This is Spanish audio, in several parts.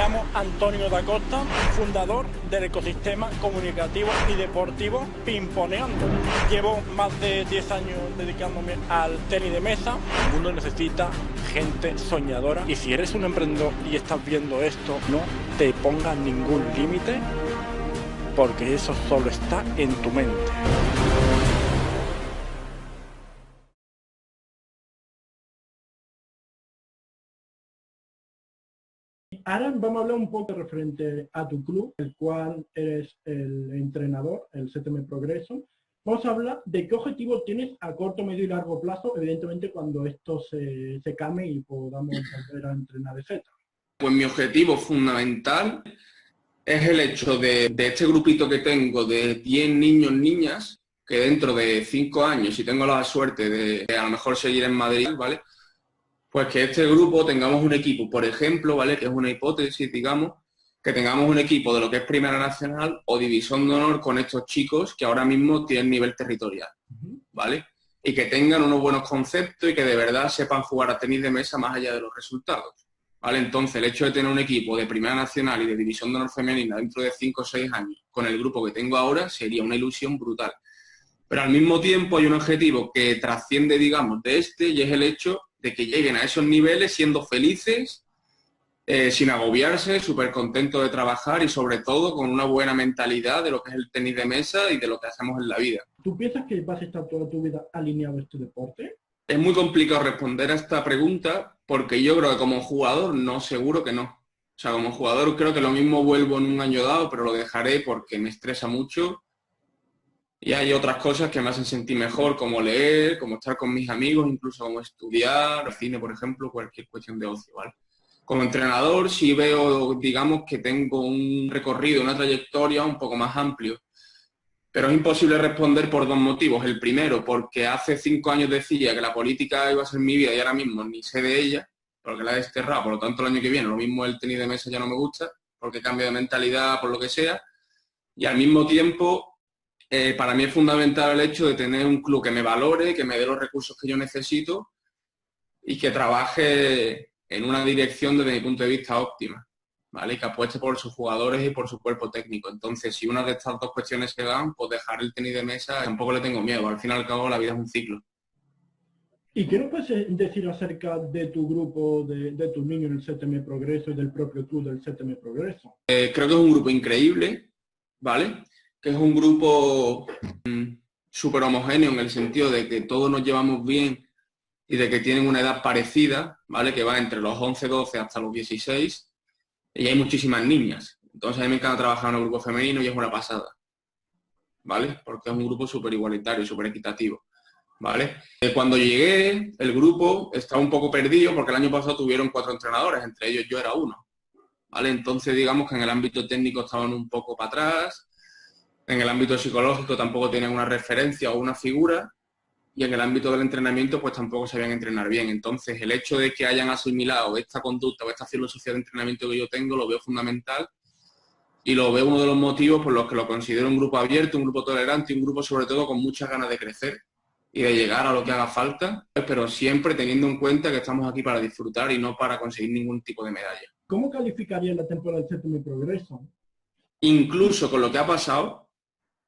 llamo Antonio da Costa, fundador del ecosistema comunicativo y deportivo Pimponeando. Llevo más de 10 años dedicándome al tenis de mesa. El mundo necesita gente soñadora y si eres un emprendedor y estás viendo esto, no te pongas ningún límite porque eso solo está en tu mente. Ahora vamos a hablar un poco referente a tu club, el cual eres el entrenador, el CTM Progreso. Vamos a hablar de qué objetivos tienes a corto, medio y largo plazo, evidentemente cuando esto se calme y podamos volver a entrenar, etc. Pues mi objetivo fundamental es el hecho de este grupito que tengo de 10 niños, niñas, que dentro de 5 años, si tengo la suerte de a lo mejor seguir en Madrid, ¿vale? Pues que este grupo tengamos un equipo, por ejemplo, ¿vale? Que es una hipótesis, digamos, que tengamos un equipo de lo que es Primera Nacional o División de Honor con estos chicos que ahora mismo tienen nivel territorial, ¿vale? Y que tengan unos buenos conceptos y que de verdad sepan jugar a tenis de mesa más allá de los resultados, ¿vale? Entonces, el hecho de tener un equipo de Primera Nacional y de División de Honor femenina dentro de 5 o 6 años con el grupo que tengo ahora sería una ilusión brutal. Pero al mismo tiempo hay un objetivo que trasciende, digamos, de este y es el hecho de que lleguen a esos niveles siendo felices, sin agobiarse, súper contentos de trabajar y sobre todo con una buena mentalidad de lo que es el tenis de mesa y de lo que hacemos en la vida. ¿Tú piensas que vas a estar toda tu vida alineado a este deporte? Es muy complicado responder a esta pregunta porque yo creo que como jugador no, seguro que no. O sea, como jugador creo que lo mismo vuelvo en un año dado, pero lo dejaré porque me estresa mucho. Y hay otras cosas que me hacen sentir mejor, como leer, como estar con mis amigos, incluso como estudiar, cine, por ejemplo, cualquier cuestión de ocio, ¿vale? Como entrenador sí veo, digamos, que tengo un recorrido, una trayectoria un poco más amplio. Pero es imposible responder por dos motivos. El primero, porque hace 5 años decía que la política iba a ser mi vida y ahora mismo ni sé de ella, porque la he desterrado, por lo tanto el año que viene lo mismo el tenis de mesa ya no me gusta, porque cambio de mentalidad, por lo que sea. Y al mismo tiempo... para mí es fundamental el hecho de tener un club que me valore, que me dé los recursos que yo necesito y que trabaje en una dirección desde mi punto de vista óptima, ¿vale? Y que apueste por sus jugadores y por su cuerpo técnico. Entonces, si una de estas dos cuestiones se dan, pues dejar el tenis de mesa, tampoco le tengo miedo. Al fin y al cabo, la vida es un ciclo. ¿Y qué nos puedes decir acerca de tu grupo, de tus niños en el CTM Progreso y del propio club del CTM Progreso? Creo que es un grupo increíble, ¿vale? Que es un grupo súper homogéneo en el sentido de que todos nos llevamos bien y de que tienen una edad parecida, ¿vale? Que va entre los 11, 12 hasta los 16 y hay muchísimas niñas. Entonces a mí me encanta trabajar en un grupo femenino y es una pasada, ¿vale? Porque es un grupo súper igualitario, súper equitativo, ¿vale? Cuando llegué, el grupo estaba un poco perdido porque el año pasado tuvieron 4 entrenadores, entre ellos yo era uno, ¿vale? Entonces digamos que en el ámbito técnico estaban un poco para atrás. En el ámbito psicológico tampoco tenían una referencia o una figura y en el ámbito del entrenamiento pues tampoco sabían entrenar bien. Entonces el hecho de que hayan asimilado esta conducta o esta filosofía de entrenamiento que yo tengo lo veo fundamental y lo veo uno de los motivos por los que lo considero un grupo abierto, un grupo tolerante y un grupo sobre todo con muchas ganas de crecer y de llegar a lo que haga falta, pero siempre teniendo en cuenta que estamos aquí para disfrutar y no para conseguir ningún tipo de medalla. ¿Cómo calificarías la temporada del CTM Progreso? Incluso con lo que ha pasado,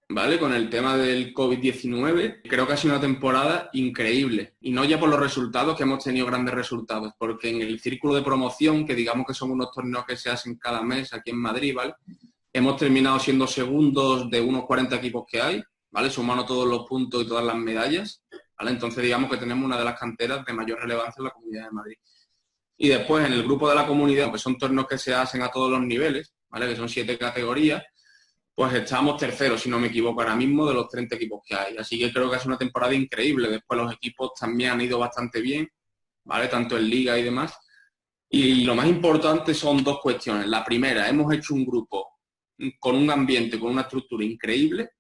¿vale? Con el tema del COVID-19, creo que ha sido una temporada increíble. Y no ya por los resultados, que hemos tenido grandes resultados, porque en el círculo de promoción, que digamos que son unos torneos que se hacen cada mes aquí en Madrid, ¿vale? Hemos terminado siendo segundos de unos 40 equipos que hay, ¿vale? Sumando todos los puntos y todas las medallas, ¿vale? Entonces digamos que tenemos una de las canteras de mayor relevancia en la Comunidad de Madrid. Y después en el grupo de la comunidad, que son torneos que se hacen a todos los niveles, ¿vale? Que son 7 categorías, pues estamos terceros, si no me equivoco, ahora mismo de los 30 equipos que hay. Así que creo que es una temporada increíble. Después los equipos también han ido bastante bien, ¿vale? Tanto en liga y demás. Y lo más importante son 2 cuestiones. La primera, hemos hecho un grupo con un ambiente, con una estructura increíble,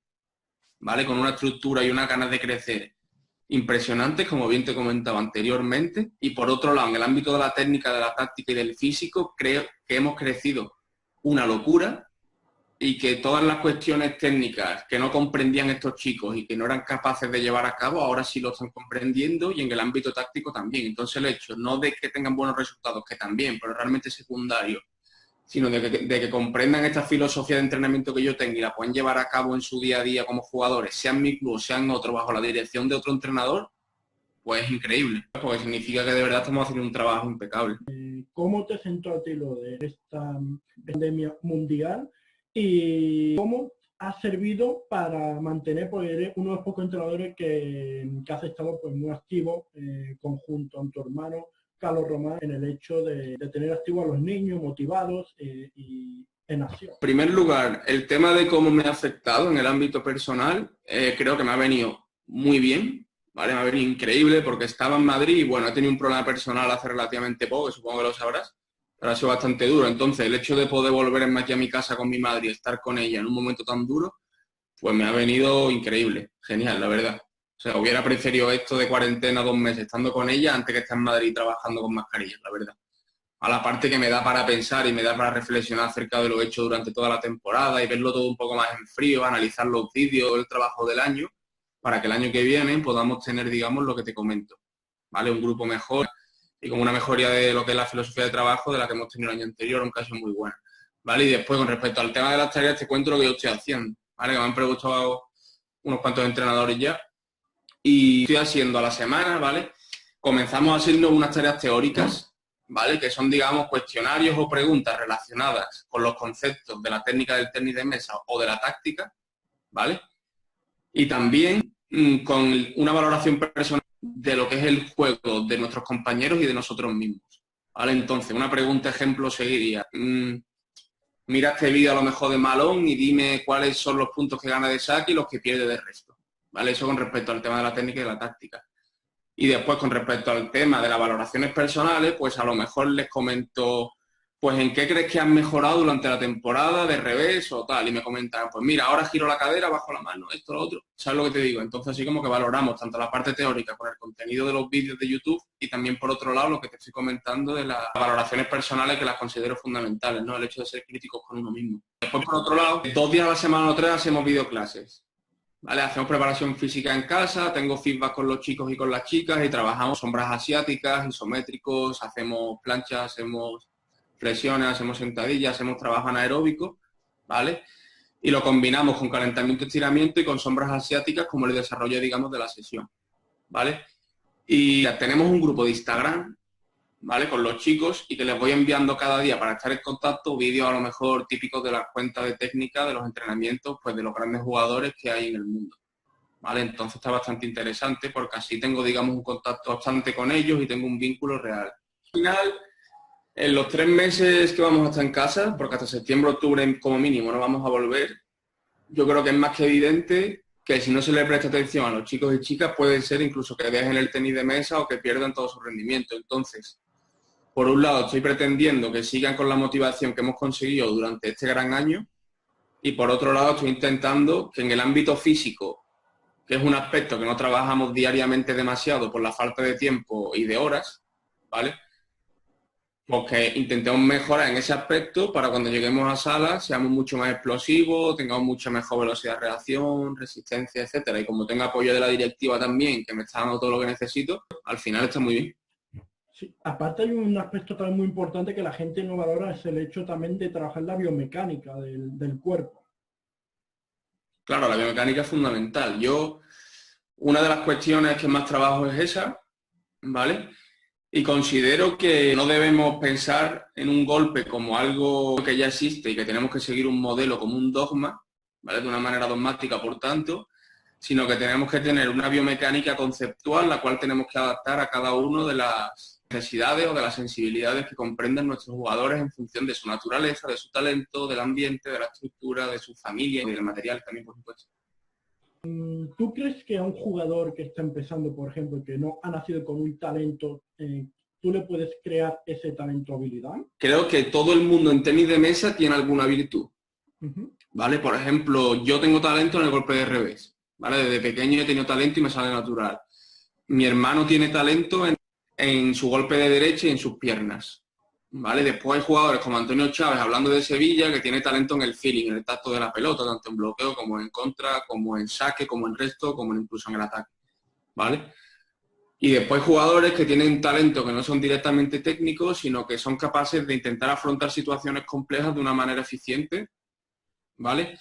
¿vale? Con una estructura y unas ganas de crecer impresionantes, como bien te comentaba anteriormente. Y por otro lado, en el ámbito de la técnica, de la táctica y del físico, creo que hemos crecido una locura y que todas las cuestiones técnicas que no comprendían estos chicos y que no eran capaces de llevar a cabo, ahora sí lo están comprendiendo y en el ámbito táctico también. Entonces el hecho, no de que tengan buenos resultados, que también, pero realmente secundario, sino de que comprendan esta filosofía de entrenamiento que yo tengo y la pueden llevar a cabo en su día a día como jugadores, sea en mi club o sea en otro, bajo la dirección de otro entrenador, pues es increíble, porque significa que de verdad estamos haciendo un trabajo impecable. ¿Cómo te sentó a ti lo de esta pandemia mundial y cómo ha servido para mantener, pues eres uno de los pocos entrenadores que has estado pues muy activo conjunto a tu hermano Carlos Román en el hecho de tener activo a los niños motivados y en acción? En primer lugar, el tema de cómo me ha afectado en el ámbito personal, creo que me ha venido muy bien, ¿vale? Me ha venido increíble porque estaba en Madrid y bueno, he tenido un problema personal hace relativamente poco, que supongo que lo sabrás, pero ha sido bastante duro. Entonces, el hecho de poder volverme aquí a mi casa con mi madre y estar con ella en un momento tan duro, pues me ha venido increíble, genial, la verdad. O sea, hubiera preferido esto de cuarentena 2 meses estando con ella antes que estar en Madrid trabajando con mascarillas, la verdad. A la parte que me da para pensar y me da para reflexionar acerca de lo hecho durante toda la temporada y verlo todo un poco más en frío, analizar los vídeos, el trabajo del año, para que el año que viene podamos tener, digamos, lo que te comento, ¿vale? Un grupo mejor y con una mejoría de lo que es la filosofía de trabajo de la que hemos tenido el año anterior, un caso muy bueno, ¿vale? Y después, con respecto al tema de las tareas, te cuento lo que yo estoy haciendo, ¿vale? Que me han preguntado unos cuantos entrenadores ya y estoy haciendo a la semana, ¿vale? Comenzamos a hacernos unas tareas teóricas, ¿vale? Que son, digamos, cuestionarios o preguntas relacionadas con los conceptos de la técnica del tenis de mesa o de la táctica, ¿vale? Y también con una valoración personal de lo que es el juego de nuestros compañeros y de nosotros mismos, ¿vale? Entonces, una pregunta ejemplo sería, mira este vídeo a lo mejor de Malone y dime cuáles son los puntos que gana de saque y los que pierde de resto, ¿vale? Eso con respecto al tema de la técnica y de la táctica. Y después, con respecto al tema de las valoraciones personales, pues a lo mejor les comento, pues en qué crees que han mejorado durante la temporada, de revés o tal. Y me comentan, pues mira, ahora giro la cadera, bajo la mano, esto, lo otro. ¿Sabes lo que te digo? Entonces, así como que valoramos tanto la parte teórica con el contenido de los vídeos de YouTube y también, por otro lado, lo que te estoy comentando de las valoraciones personales que las considero fundamentales, ¿no? El hecho de ser críticos con uno mismo. Después, por otro lado, 2 días a la semana o 3 hacemos videoclases. ¿Vale? Hacemos preparación física en casa, tengo feedback con los chicos y con las chicas y trabajamos sombras asiáticas, isométricos, hacemos planchas, hacemos flexiones, hacemos sentadillas, hacemos trabajo anaeróbico, ¿vale? Y lo combinamos con calentamiento, estiramiento y con sombras asiáticas como el desarrollo, digamos, de la sesión, ¿vale? Y tenemos un grupo de Instagram, ¿vale? Con los chicos y que les voy enviando cada día para estar en contacto vídeos a lo mejor típicos de las cuentas de técnica, de los entrenamientos, pues de los grandes jugadores que hay en el mundo, ¿vale? Entonces está bastante interesante porque así tengo, digamos, un contacto bastante con ellos y tengo un vínculo real. Al final, en los 3 meses que vamos a estar en casa, porque hasta septiembre, octubre como mínimo no vamos a volver, yo creo que es más que evidente que si no se le presta atención a los chicos y chicas puede ser incluso que dejen el tenis de mesa o que pierdan todo su rendimiento. Entonces, por un lado, estoy pretendiendo que sigan con la motivación que hemos conseguido durante este gran año y por otro lado estoy intentando que en el ámbito físico, que es un aspecto que no trabajamos diariamente demasiado por la falta de tiempo y de horas, ¿vale? Pues que intentemos mejorar en ese aspecto para cuando lleguemos a sala seamos mucho más explosivos, tengamos mucha mejor velocidad de reacción, resistencia, etcétera. Y como tenga apoyo de la directiva también, que me está dando todo lo que necesito, al final está muy bien. Sí, aparte hay un aspecto también muy importante que la gente no valora, es el hecho también de trabajar la biomecánica del cuerpo. Claro, la biomecánica es fundamental. Una de las cuestiones que más trabajo es esa, ¿vale? Y considero que no debemos pensar en un golpe como algo que ya existe y que tenemos que seguir un modelo como un dogma, ¿vale? De una manera dogmática, por tanto, sino que tenemos que tener una biomecánica conceptual, la cual tenemos que adaptar a cada uno de las necesidades o de las sensibilidades que comprenden nuestros jugadores en función de su naturaleza, de su talento, del ambiente, de la estructura, de su familia y del material también, por supuesto. ¿Tú crees que a un jugador que está empezando, por ejemplo, que no ha nacido con un talento, tú le puedes crear ese talento o habilidad? Creo que todo el mundo en tenis de mesa tiene alguna virtud, ¿vale? Por ejemplo, yo tengo talento en el golpe de revés, ¿vale? Desde pequeño he tenido talento y me sale natural. Mi hermano tiene talento en su golpe de derecha y en sus piernas, ¿vale? Después hay jugadores como Antonio Chávez, hablando de Sevilla, que tiene talento en el feeling, en el tacto de la pelota, tanto en bloqueo como en contra, como en saque, como en resto, como incluso en el ataque, ¿vale? Y después jugadores que tienen talento que no son directamente técnicos, sino que son capaces de intentar afrontar situaciones complejas de una manera eficiente, ¿vale?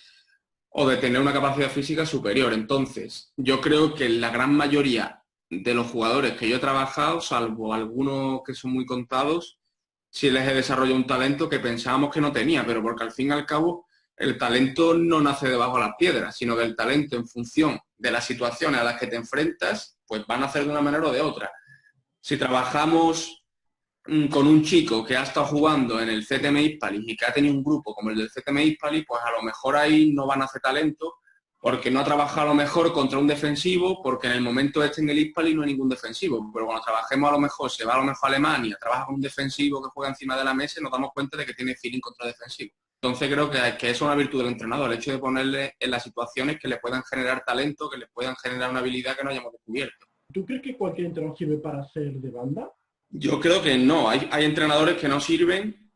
O de tener una capacidad física superior. Entonces, yo creo que la gran mayoría de los jugadores que yo he trabajado, salvo algunos que son muy contados, sí les he desarrollado un talento que pensábamos que no tenía, pero porque al fin y al cabo el talento no nace debajo de las piedras, sino que el talento en función de las situaciones a las que te enfrentas, pues van a hacer de una manera o de otra. Si trabajamos con un chico que ha estado jugando en el CTM Hispalis y que ha tenido un grupo como el del CTM Hispalis, pues a lo mejor ahí no van a hacer talento porque no ha trabajado a lo mejor contra un defensivo, porque en el momento este en el Hispalis no hay ningún defensivo, pero cuando trabajemos a lo mejor, se va a lo mejor a Alemania, trabaja con un defensivo que juega encima de la mesa y nos damos cuenta de que tiene feeling contra defensivo. Entonces creo que eso es una virtud del entrenador, el hecho de ponerle en las situaciones que le puedan generar talento, que le puedan generar una habilidad que no hayamos descubierto. ¿Tú crees que cualquier entrenador sirve para ser de banda? Yo creo que no, hay entrenadores que no sirven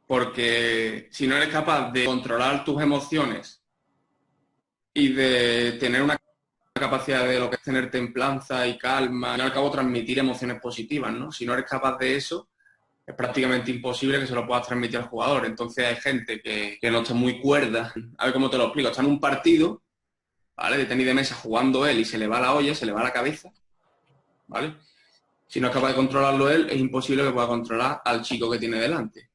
porque si no eres capaz de controlar tus emociones y de tener una capacidad de lo que es tener templanza y calma, y al cabo transmitir emociones positivas, ¿no? Si no eres capaz de eso, es prácticamente imposible que se lo puedas transmitir al jugador. Entonces hay gente que no está muy cuerda. A ver cómo te lo explico. Está en un partido, ¿vale? De tenis de mesa jugando él y se le va la olla, se le va la cabeza, ¿vale? Si no es capaz de controlarlo él, es imposible que pueda controlar al chico que tiene delante.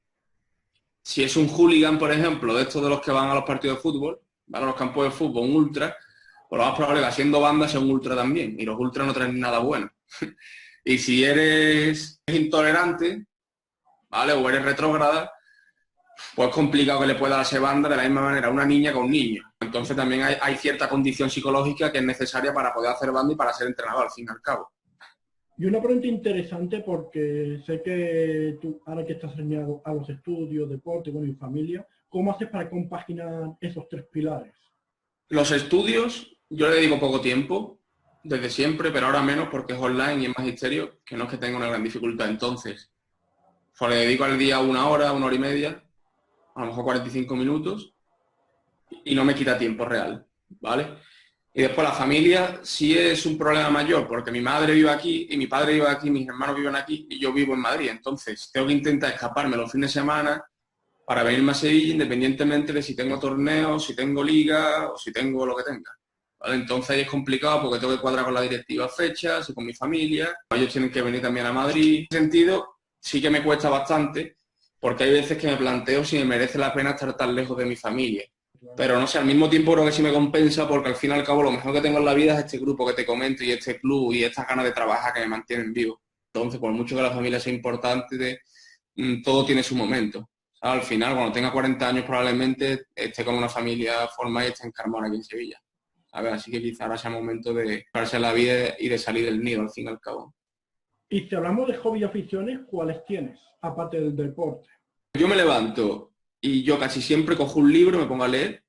Si es un hooligan, por ejemplo, de estos de los que van a los partidos de fútbol, van a los campos de fútbol, un ultra, pues lo más probable es que siendo banda sea un ultra también. Y los ultras no traen nada bueno. Y si eres intolerante, ¿vale? O eres retrógrada, pues es complicado que le pueda darse banda de la misma manera a una niña que a un niño. Entonces también hay cierta condición psicológica que es necesaria para poder hacer banda y para ser entrenador, al fin y al cabo. Y una pregunta interesante porque sé que tú, ahora que estás alineado a los estudios, deporte, bueno, y familia, ¿cómo haces para compaginar esos tres pilares? Los estudios, yo le dedico poco tiempo, desde siempre, pero ahora menos porque es online y es magisterio, que no es que tenga una gran dificultad. Entonces, pues le dedico al día una hora y media, a lo mejor 45 minutos, y no me quita tiempo real, ¿vale? Y después la familia sí es un problema mayor, porque mi madre vive aquí, y mi padre vive aquí, mis hermanos viven aquí, y yo vivo en Madrid. Entonces, tengo que intentar escaparme los fines de semana para venirme a Sevilla, independientemente de si tengo torneos, si tengo liga o si tengo lo que tenga. ¿Vale? Entonces ahí es complicado porque tengo que cuadrar con la directiva fechas y con mi familia. Ellos tienen que venir también a Madrid. En ese sentido, sí que me cuesta bastante, porque hay veces que me planteo si me merece la pena estar tan lejos de mi familia. Pero no sé, al mismo tiempo creo que sí me compensa porque al fin y al cabo lo mejor que tengo en la vida es este grupo que te comento y este club y estas ganas de trabajar que me mantienen vivo. Entonces, por mucho que la familia sea importante, todo tiene su momento. Al final, cuando tenga 40 años probablemente esté con una familia formada y esté en Carmona, aquí en Sevilla. A ver, así que quizá ahora sea el momento de pararse la vida y de salir del nido, al fin y al cabo. Y si hablamos de hobby y aficiones, ¿cuáles tienes, aparte del deporte? Yo me levanto y yo casi siempre cojo un libro, me pongo a leer,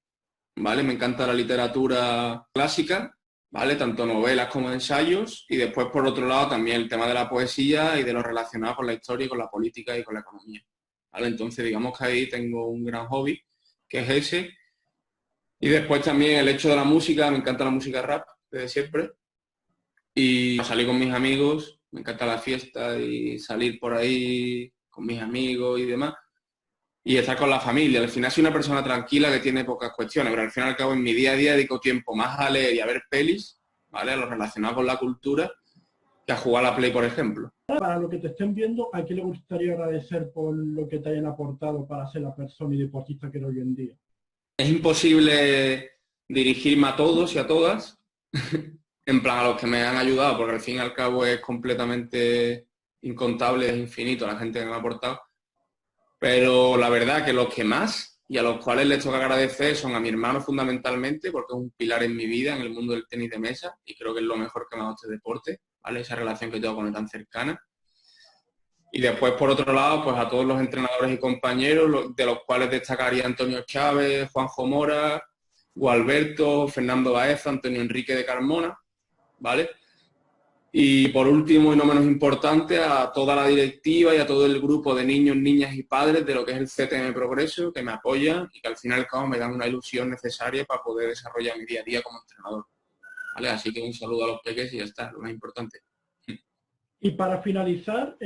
¿vale? Me encanta la literatura clásica, ¿vale? Tanto novelas como ensayos. Y después, por otro lado, también el tema de la poesía y de lo relacionado con la historia y con la política y con la economía. ¿Vale? Entonces, digamos que ahí tengo un gran hobby, que es ese. Y después también el hecho de la música, me encanta la música rap desde siempre. Y salir con mis amigos, me encanta la fiesta y salir por ahí con mis amigos y demás. Y estar con la familia. Al final soy una persona tranquila que tiene pocas cuestiones, pero al fin y al cabo en mi día a día dedico tiempo más a leer y a ver pelis, ¿vale? A lo relacionado con la cultura, que a jugar a la Play, por ejemplo. Para lo que te estén viendo, ¿a quién le gustaría agradecer por lo que te hayan aportado para ser la persona y deportista que eres hoy en día? Es imposible dirigirme a todos y a todas, en plan a los que me han ayudado, porque al fin y al cabo es completamente incontable, es infinito la gente que me ha aportado. Pero la verdad que los que más y a los cuales les tengo que agradecer son a mi hermano fundamentalmente, porque es un pilar en mi vida, en el mundo del tenis de mesa, y creo que es lo mejor que me ha dado este deporte, ¿vale? Esa relación que tengo con él tan cercana. Y después, por otro lado, pues a todos los entrenadores y compañeros, de los cuales destacaría Antonio Chávez, Juanjo Mora, Gualberto, Fernando Baeza, Antonio Enrique de Carmona, ¿vale? Y por último, y no menos importante, a toda la directiva y a todo el grupo de niños, niñas y padres de lo que es el CTM Progreso, que me apoyan y que al fin y al cabo me dan una ilusión necesaria para poder desarrollar mi día a día como entrenador, ¿vale? Así que un saludo a los peques y ya está, lo más importante. Y para finalizar,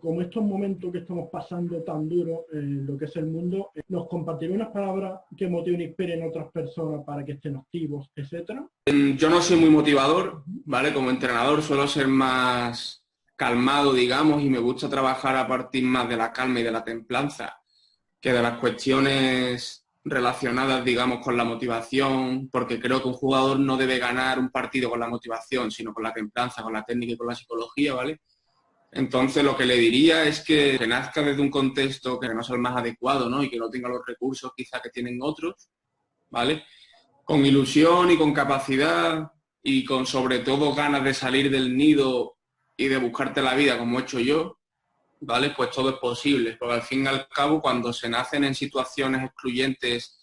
como estos momentos que estamos pasando tan duros en lo que es el mundo, ¿nos compartiré unas palabras que motiven y inspiren a otras personas para que estén activos, etcétera? Yo no soy muy motivador, ¿vale? Como entrenador suelo ser más calmado, digamos, y me gusta trabajar a partir más de la calma y de la templanza que de las cuestiones relacionadas, digamos, con la motivación, porque creo que un jugador no debe ganar un partido con la motivación, sino con la templanza, con la técnica y con la psicología, ¿vale? Entonces, lo que le diría es que nazca desde un contexto que no sea el más adecuado, ¿no? Y que no tenga los recursos quizá que tienen otros, ¿vale? Con ilusión y con capacidad y con sobre todo ganas de salir del nido y de buscarte la vida como he hecho yo, ¿vale? Pues todo es posible, porque al fin y al cabo cuando se nacen en situaciones excluyentes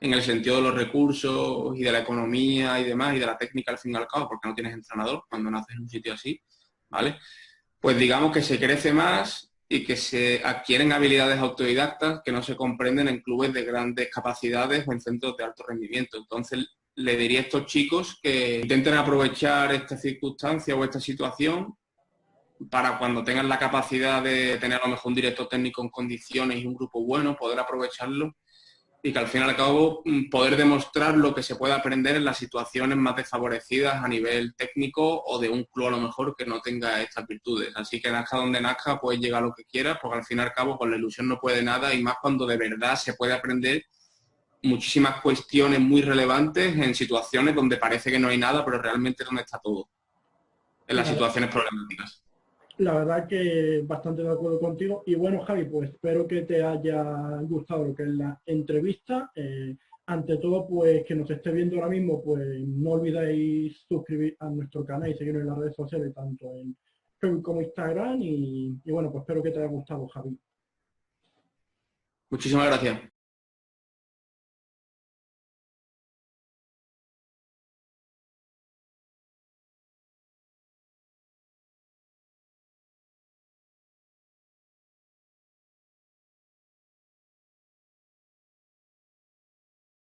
en el sentido de los recursos y de la economía y demás y de la técnica al fin y al cabo, porque no tienes entrenador cuando naces en un sitio así, ¿vale? Pues digamos que se crece más y que se adquieren habilidades autodidactas que no se comprenden en clubes de grandes capacidades o en centros de alto rendimiento. Entonces, le diría a estos chicos que intenten aprovechar esta circunstancia o esta situación para cuando tengan la capacidad de tener a lo mejor un director técnico en condiciones y un grupo bueno, poder aprovecharlo y que al fin y al cabo poder demostrar lo que se puede aprender en las situaciones más desfavorecidas a nivel técnico o de un club a lo mejor que no tenga estas virtudes. Así que nazca donde nazca, puedes llegar a lo que quieras, porque al fin y al cabo con la ilusión no puede nada y más cuando de verdad se puede aprender muchísimas cuestiones muy relevantes en situaciones donde parece que no hay nada, pero realmente es donde está todo, en las situaciones problemáticas. La verdad que bastante de acuerdo contigo. Y bueno, Javi, pues espero que te haya gustado lo que es la entrevista. Ante todo, pues que nos esté viendo ahora mismo, pues no olvidéis suscribir a nuestro canal y seguirnos en las redes sociales, tanto en Facebook como Instagram. Y bueno, pues espero que te haya gustado, Javi. Muchísimas gracias.